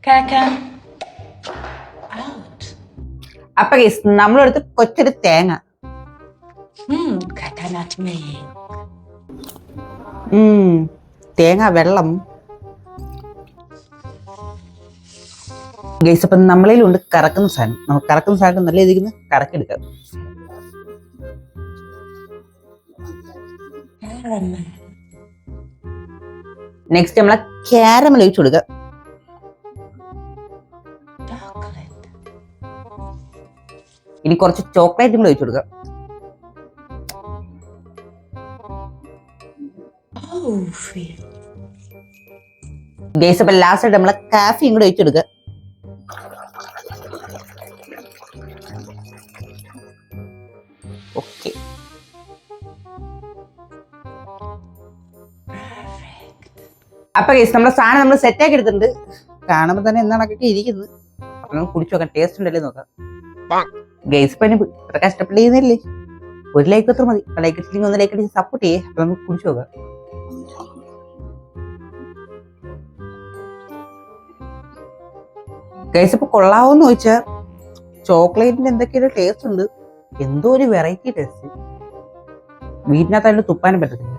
Kaka. Out. അപ്പൊ guys നമ്മളെടുത്ത് കൊച്ചൊരു തേങ്ങ. Coconut milk. തേങ്ങ വെള്ളം. ഗൈസ് അപ്പം നമ്മളിലുണ്ട് കറക്കുന്ന സാധനം. നമുക്ക് കറക്കുന്ന സാധനം നല്ല രീതിയിൽ കറക്കിയെടുക്കാം. Caramel. നെക്സ്റ്റ് നമ്മളെ കാരമൽ ഒഴിച്ചു കൊടുക്കുക. Chocolate. ഇനി കുറച്ച് ചോക്ലേറ്റ് കൂടെ ഒഴിച്ചു കൊടുക്കുക. ഗൈസ് അപ്പം ലാസ്റ്റ് ആയിട്ട് നമ്മളെ കാഫിയും കൂടെ ഒഴിച്ചു കൊടുക്കുക. ഓക്കെ, അപ്പൊ ഗൈസ് നമ്മളെ സാധനം നമ്മൾ സെറ്റ് ആക്കി എടുത്തിട്ടുണ്ട്. കാണുമ്പോൾ തന്നെ എന്താണൊക്കെ ഇരിക്കുന്നത്. അപ്പൊ നമുക്ക് കുടിച്ചു നോക്കാം, ടേസ്റ്റ് ഉണ്ടല്ലേ നോക്കാം. ഗൈസ് ഇപ്പൊ ഇത്ര കഷ്ടപ്പെട്ട് ചെയ്യുന്നില്ലേ, ഒരു ലൈക്ക് എത്ര മതി. ലൈക്ക് ഇട്ടില്ലെങ്കിൽ ഒന്ന് ലൈക്ക് അടിച്ച് സപ്പോർട്ട് ചെയ്യേ. അപ്പൊ നമുക്ക് കുടിച്ചു നോക്കാം. ഗൈസ് ഇപ്പൊ കൊള്ളാവോന്ന് ചോദിച്ചാൽ ചോക്ലേറ്റിന്റെ എന്തൊക്കെയൊരു ടേസ്റ്റ് ഉണ്ട്. എന്തോ ഒരു വെറൈറ്റി ടേസ്റ്റ്. വീട്ടിനകത്തായിട്ട് തുപ്പാനും പറ്റത്തില്ല.